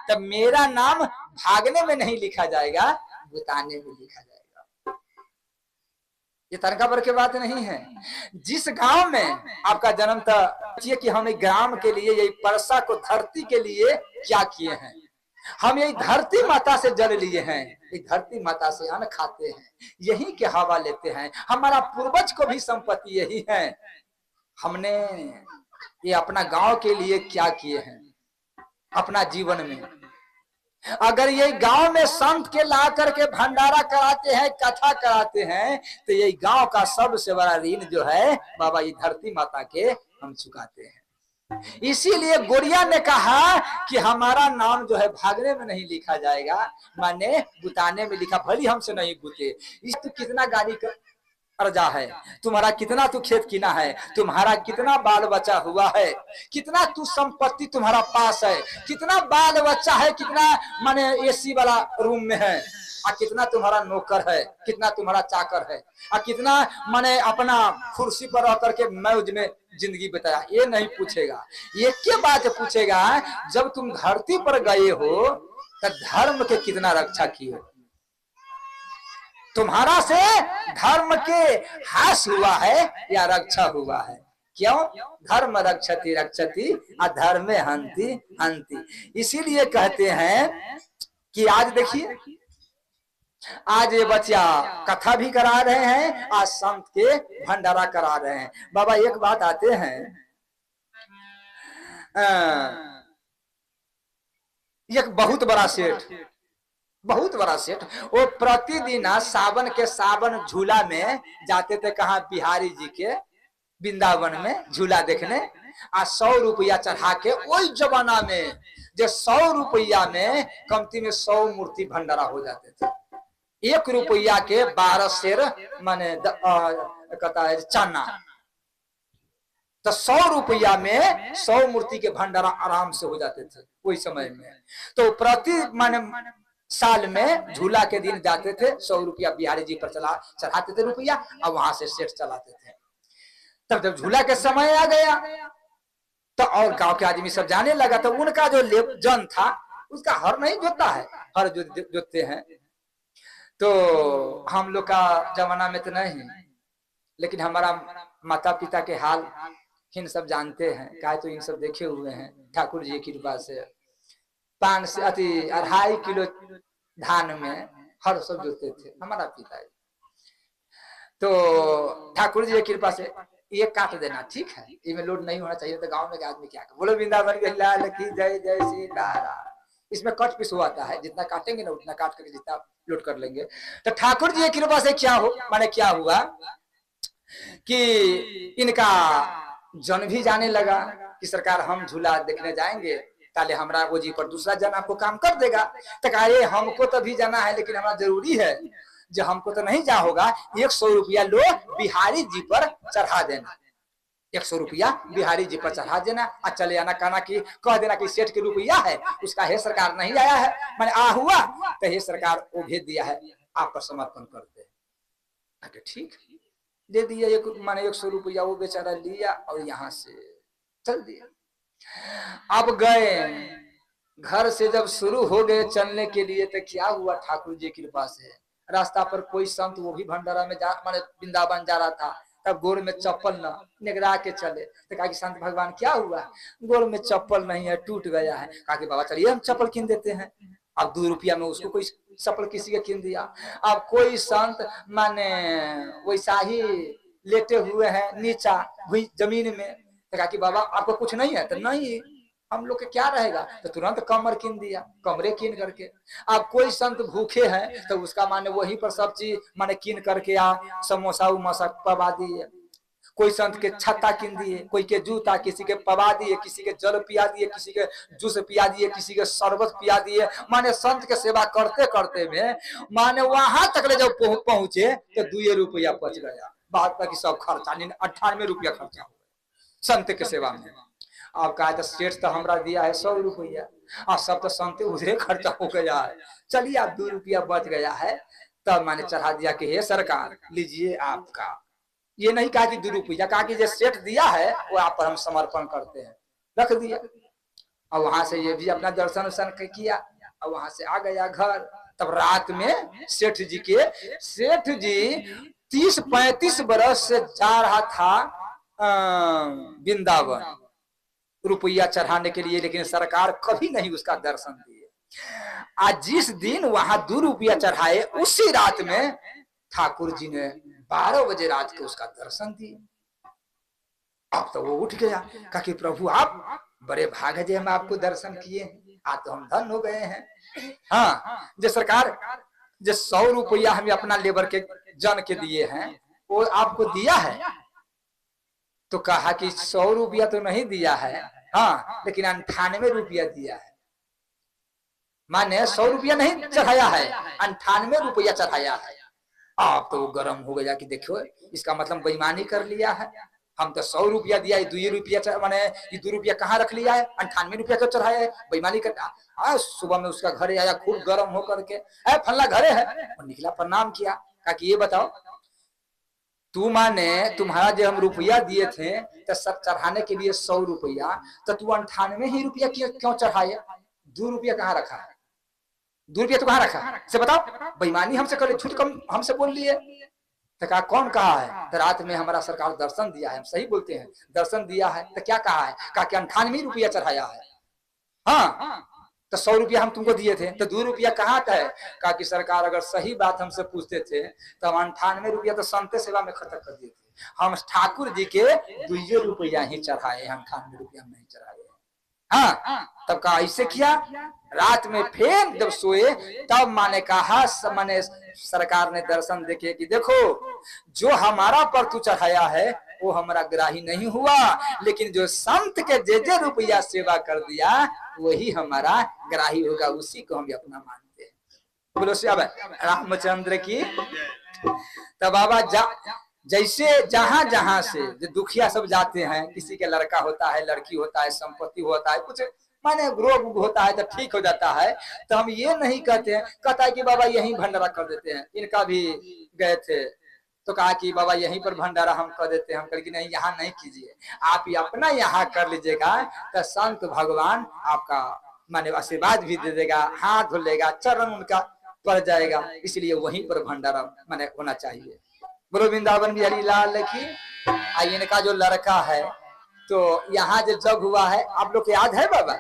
तब मेरा नाम भागने में नहीं लिखा जाएगा, बुताने में लिखा जाएगा। ये तनका भर की बात नहीं है। जिस गांव में आपका जन्म था, कि हम एक ग्राम के लिए, यही परसा को धरती के लिए क्या किए हैं। हम यही धरती माता से जल लिए हैं, ये धरती माता से अन्न खाते हैं, यही के हवा लेते हैं। हमारा पूर्वज को भी संपत्ति यही है। हमने ये अपना गांव के लिए क्या किए हैं अपना जीवन में। अगर ये गांव में संत के ला करके भंडारा कराते हैं, कथा कराते हैं, तो ये गांव का सबसे बड़ा ऋण जो है बाबा ये धरती माता के हम चुकाते हैं। इसीलिए गोरिया ने कहा कि हमारा नाम जो है भागने में नहीं लिखा जाएगा, माने बुताने में लिखा। भली हमसे नहीं बुते। इस तो कितना गाड़ी का कर्जा है, तुम्हारा कितना तू खेत किना है, तुम्हारा कितना बाल बच्चा हुआ है, कितना तू संपत्ति तुम्हारा पास है, कितना बाल बच्चा है, कितना माने एसी वाला रूम में है, और कितना तुम्हारा नौकर है, कितना तुम्हारा चाकर है, और कितना माने अपना कुर्सी पर रह करके मौज में जिंदगी बिताया। ये नहीं पूछेगा। ये क्या बात पूछेगा, जब तुम धरती पर गए हो तो धर्म के कितना रक्षा किए हो। तुम्हारा से धर्म के हास हुआ है या रक्षा हुआ है। क्यों? धर्म रक्षति रक्षति अधर्मे हंति हंति। इसीलिए कहते हैं कि आज देखिए, आज ये बच्चा कथा भी करा रहे हैं, आज संत के भंडारा करा रहे हैं। बाबा एक बात आते हैं, एक बहुत बड़ा सेठ, बहुत बड़ा सेठ, वो प्रतिदिन सावन के सावन झूला में जाते थे। कहाँ? बिहारी जी के वृंदावन में झूला देखने। आ 100 रुपया चढ़ा के, वही जमाना में जो 100 रुपया में कमती में 100 मूर्ति भंडारा हो जाते थे। 1 रुपया के 12 शेर माने कहता है चना, तो 100 रुपया में 100 मूर्ति के भंडारा आराम से हो जाते थे वही समय में। तो प्रति माने साल में झूला के दिन जाते थे, 100 रुपया बिहारी जी पर चढ़ाते थे रुपया, और वहां से सेठ चलाते थे। तब जब झूला के समय आ गया तो और गांव के आदमी सब जाने लगा, तो उनका जो जन था उसका हर नहीं जोतता है, हर जोतते हैं। तो हम लोग का जमाना में तो नहीं, लेकिन हमारा माता पिता के हाल इन सब जानते हैं, क्या तो इन सब देखे हुए हैं। ठाकुर जी की कृपा से 5 से 2.5 किलो धान में हर सब जोतते थे हमारा पिता। तो ठाकुर जी की कृपा से ये काट देना ठीक है, इसमें लोड नहीं होना चाहिए। तो गांव में आदमी क्या बोलो, वृंदावन के लाल की जय जय सीताराम। इसमें कट पिस हुआता है, जितना काटेंगे ना उतना काट करके जितना लोड कर लेंगे। तो ठाकुर जी की कृपा से क्या हो माने क्या हुआ कि इनका जन भी जाने लगा कि सरकार हम झूला देखने जाएंगे, ताले हमारा वो जी पर दूसरा जन आपको काम कर देगा। तो कहा हमको तो भी जाना है, लेकिन हमारा जरूरी है जो हमको तो नहीं जा होगा, 100 रुपया लो बिहारी जी पर चढ़ा देना, 100 रुपया बिहारी जी पर चढ़ा देना, और चले आना, कहना कि कह देना कि सेठ के रुपया है उसका हे सरकार नहीं आया है, मैंने आ हुआ तो हे सरकार वो भेज दिया है, आप पर समर्पण करते हैं। ठीक दे दिया, एक माने 100 रुपया वो बेचारा लिया और यहाँ से चल दिया। अब गए घर से जब शुरू हो गए चलने के लिए, तो क्या हुआ ठाकुर जी की कृपा से रास्ता पर कोई संत वो भी भंडारा में जा माने वृंदावन जा रहा था, तब गोर में चप्पल न निगरा के चले। तो कहा कि संत भगवान क्या हुआ, गोर में चप्पल नहीं है, टूट गया है। कहा कि बाबा चलिए हम चप्पल कीन देते हैं। अब 2 रुपया में उसको कोई चप्पल किसी के कीन दिया। अब कोई संत माने वैसा ही लेटे हुए हैं नीचा हुई जमीन में। तो कहा कि बाबा आपको कुछ नहीं है? तो नहीं, हम लोग के क्या रहेगा। तो तुरंत कमर कीन दिया, कमरे कीन करके। अब कोई संत भूखे हैं तो उसका माने वहीं पर सब चीज माने कीन करके समोसा उमोसा पवा दिए। कोई संत के छत्ता कीन दिए, कोई के जूता, किसी के पवा दिए, किसी के जल पिया दिए, किसी के जूस पिया दिए, किसी के शरबत पिया दिए। माने संत के सेवा करते करते में माने वहां तक ले जब पहुंचे तो 2 रुपया बच गया। बात बाकी सब खर्चा 98 रुपया खर्चा हो गया संत के सेवा में। अब कहा तो सेठ तो हमरा दिया है 100 रुपया, और सब तो संत उधरे खर्चा हो गया है। चलिए आप 2 रुपया बच गया है, तब मैंने चढ़ा दिया कि हे सरकार लीजिए आपका। ये नहीं कहा कि 2 रुपया, कहा कि जो सेठ दिया है वो आप पर हम समर्पण करते हैं, रख दिया। और वहां से ये भी अपना दर्शन वर्शन किया और वहां से आ गया घर। तब रात में सेठ जी 30-35 बरस से जा रहा था वृंदावन रुपया चढ़ाने के लिए, लेकिन सरकार कभी नहीं उसका दर्शन दिए। आज जिस दिन वहां 2 रुपया चढ़ाए उसी रात में ठाकुर जी ने 12 बजे रात को उसका दर्शन दिए। अब तो वो उठ गया, कहा कि प्रभु आप बड़े भाग जे हम आपको दर्शन किए, आज तो हम धन हो गए हैं। हाँ, जो सरकार जो 100 रुपया हमें अपना लेबर के जन के दिए हैं वो आपको दिया है? तो कहा कि 100 रुपया तो नहीं दिया है, हाँ, लेकिन 98 रुपया दिया है। माने 100 रुपया नहीं चढ़ाया है, 98 रुपया चढ़ाया है। आप तो गर्म हो गया कि देखो इसका मतलब बेईमानी कर लिया है। हम तो 100 रुपया दिया, 2 रुपया माने ये 2 रुपया कहाँ रख लिया है, 98 रुपया क्यों चढ़ाया है, बेईमानी करता। सुबह में उसका घरे आया खूब गर्म होकर के, फल्ला घरे है, और निकला प्रणाम किया, कहा कि ये बताओ तू माने तुम्हारा जो हम रुपया दिए थे तो सब चढ़ाने के लिए 100 रुपया, तो तू 98 ही रुपया क्यों चढ़ाए, 2 रुपया कहाँ रखा है, 2 रुपया तो कहाँ रखा से बताओ। बेईमानी हमसे कर, झूठ कम हमसे बोल लिए। तो कहा कौन कहा है? तो रात में हमारा सरकार दर्शन दिया है, हम सही बोलते हैं, दर्शन दिया है। तो क्या कहा है? कहा कि 98 रुपया चढ़ाया है। हाँ, तो 100 रुपया हम तुमको दिए थे, तो 2 रुपया कहाँ का है? कहा कि सरकार अगर सही बात हमसे पूछते थे तो हम 98 रुपया तो संते सेवा में खर्च कर दिए थे, हम ठाकुर जी के 2 रुपया ही चढ़ाए, 98 रुपया नहीं चढ़ाए। हाँ, तब कहा ऐसे किया। रात में फिर जब सोए तब माने कहा, माने सरकार ने दर्शन देखे कि देखो जो हमारा पर तू चढ़ाया है वो हमारा ग्राही नहीं हुआ, लेकिन जो संत के जे रुपया सेवा कर दिया वही हमारा ग्राही होगा, उसी को हम अपना मानते हैं। बोलो श्याम रामचंद्र की। तब बाबा जैसे जहां जहां से जो दुखिया सब जाते हैं, किसी के लड़का होता है, लड़की होता है, संपत्ति होता है, कुछ माने रोग होता है तो ठीक हो जाता है, तो हम ये नहीं कहते हैं, कहता है कि बाबा यहीं भंडारा कर देते हैं। इनका भी गए थे तो कहा कि बाबा यहीं पर भंडारा हम कर देते हैं। हम कहे कि नहीं, यहाँ नहीं कीजिए, आप ही अपना यहाँ कर लीजिएगा, तो संत भगवान आपका माने आशीर्वाद भी दे देगा, हाथ धो लेगा, चरण उनका पड़ जाएगा, इसलिए वहीं पर भंडारा माने होना चाहिए। बोलो वृंदावन बिहारी लाल की। इनका जो लड़का है तो यहाँ जो जग हुआ है आप लोग को याद है बाबा,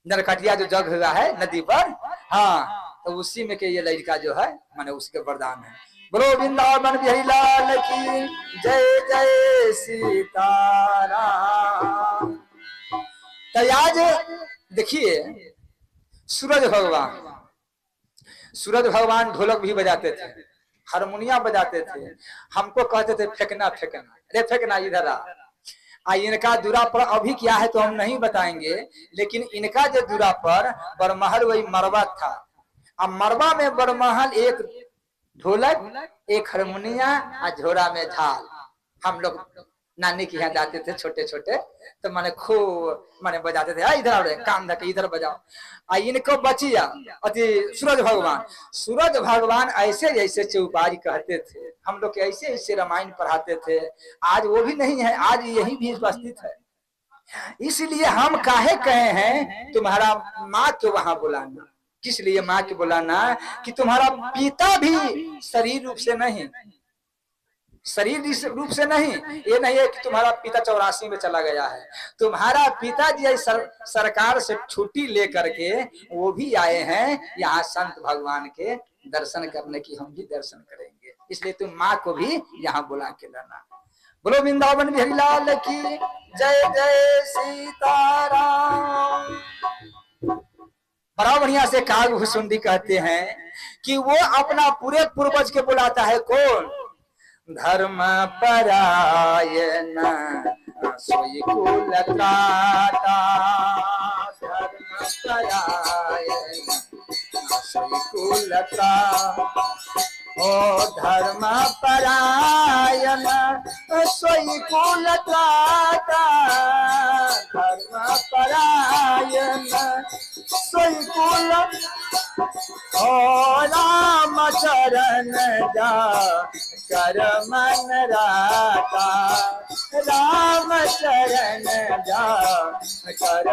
नरकटिया जो जग हुआ है नदी पर, हाँ, तो उसी में के ये लड़का जो है माने उसके वरदान है। बोलो वृंदावन बिहारी लाल की जय जय सीताराम। तो आज देखिए सूरज भगवान ढोलक भी बजाते थे, हारमोनिया बजाते थे, हमको कहते थे फेंकना फेंकना, अरे फेंकना इधर आ। इनका दूरा पर अभी क्या है तो हम नहीं बताएंगे, लेकिन इनका जो दूरा पर बरमहल वही मरवा था। अब मरवा में बरमहल एक ढोलक, एक हारमोनिया और झोरा में झाल। हम लोग नानी के यहाँ जाते थे छोटे छोटे, तो माने खूब माने बजाते थे, इधर काम धके इधर बजाओ। इनको बचिया अति सूरज भगवान ऐसे ऐसे चौपाई कहते थे, हम लोग ऐसे ऐसे रामायण पढ़ाते थे। आज वो भी नहीं है, आज यही भी उपस्थित है। इसलिए हम काहे कहे हैं तुम्हारा माँ को वहां बुलाना, किस लिए माँ के बुलाना कि तुम्हारा पिता भी शरीर रूप से नहीं, शरीर रूप से नहीं, ये नहीं है कि तुम्हारा पिता 84 में चला गया है, तुम्हारा पिताजी सरकार से छुट्टी लेकर के वो भी आए हैं यहाँ संत भगवान के दर्शन करने की, हम भी दर्शन करेंगे, इसलिए तुम माँ को भी यहाँ बुला के लाना। बोलो वृंदावन बिहारी लाल की जय जय सीताराम। बड़ा बढ़िया से काग भुसुंडी कहते हैं कि वो अपना पूरे पूर्वज के बुलाता है। कौन? धर्म परायण सोई कुल त्राता, धर्म परायण सोई कुल त्राता, ओ धर्म परायण सोई कुल त्राता, धर्म परायण सोई कुल। ओ राम चरण जा कर मन राता, राम चरण जा कर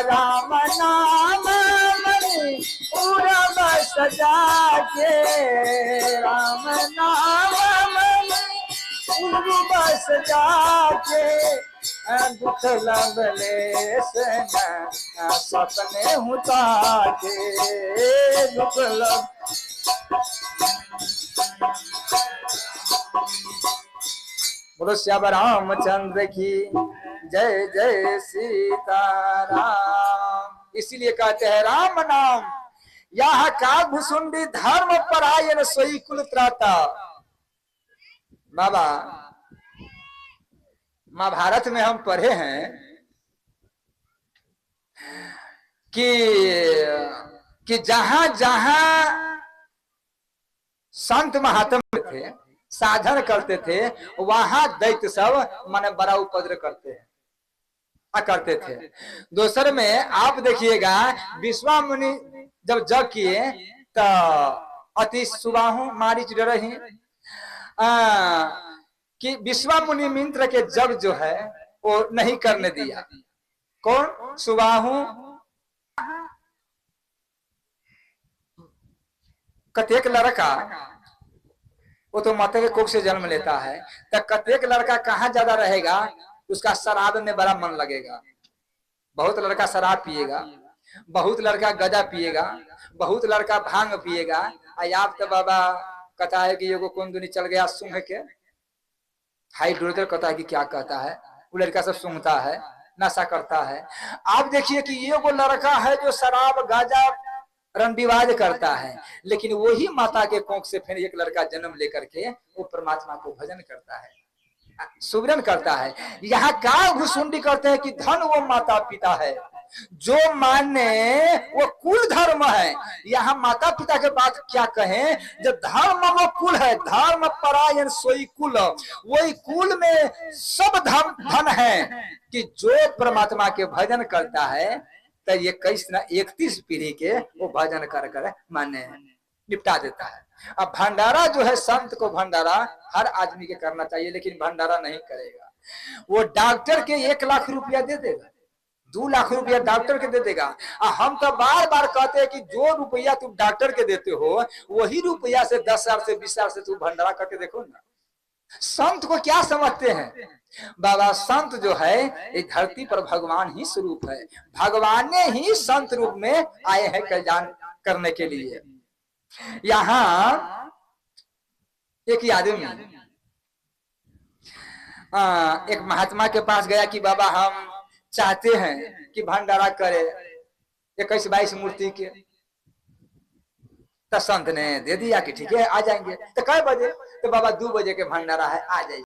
राम नाम मणि पूरब सजा के, राम नाम मणि पूरब सजा के, दुख लंबले सपने हुता के, दुख लब बोलो श्याम रामचंद्र की जय जय सीताराम। इसीलिए कहते हैं राम नाम यह का भुसुंडी धर्म परायण सोई कुल त्राता। बाबा महाभारत में हम पढ़े हैं कि जहां जहां संत महात्मा थे, साधन करते थे, वहां दैत्य सब माने बड़ा उपद्रव करते थे। दूसरे में आप देखिएगा विश्वामुनि जब जग किए तो अति सुबाहु मारीच डरहि, कि विश्वामुनि मित्र के जग जो है वो नहीं करने दिया। कौन? सुबाहु कतेक लड़का वो तो माता के कोख से जन्म लेता है, तो कतेक लड़का कहाँ ज्यादा रहेगा, उसका शराब में बड़ा मन लगेगा। बहुत लड़का शराब पिएगा, बहुत लड़का गजा पिएगा, बहुत लड़का भांग पिएगा। आप तो बाबा कहता है कि ये कौन दुनी चल गया सूंघ के, हाइड्रोजन कहता है कि क्या कहता है, वो लड़का सब सूंघता है, नशा करता है। आप देखिए कि ये वो लड़का है जो शराब गाजा रंडीबाज करता है, लेकिन वही माता के कोख से फिर एक लड़का जन्म लेकर के वो परमात्मा को भजन करता है, सुमिरन करता है। यहाँ का घुसुंडी करते हैं कि धन वो माता पिता है, जो माने वो कुल धर्म है। यहाँ माता पिता के बात क्या कहें, जब धर्म वो कुल है, धर्म परायण सोई कुल, वही कुल में सब धन है कि जो परमात्मा के भजन करता है तो ये 31 पीढ़ी के वो भजन कर कर माने निपटा देता है। अब भंडारा जो है, संत को भंडारा हर आदमी के करना चाहिए, लेकिन भंडारा नहीं करेगा। वो डॉक्टर के 1 लाख रुपया दे देगा, 2 लाख रुपया डॉक्टर के दे देगा। हम तो बार बार कहते हैं कि जो रुपया तुम डॉक्टर के देते हो वही रुपया से 10,000 से 20,000 से तुम भंडारा करके देखो ना। संत को क्या समझते हैं बाबा? संत जो है इस धरती पर भगवान ही स्वरूप है, भगवान ने ही संत रूप में आए हैं कल्याण करने के लिए। यहाँ एक आदमी एक महात्मा के पास गया कि बाबा हम चाहते हैं कि भंडारा करे 21-22 मूर्ति के। तो संत ने दे दिया कि ठीक है आ जाएंगे। तो कै बजे? तो बाबा 2 बजे के भंडारा है, आ जाइए।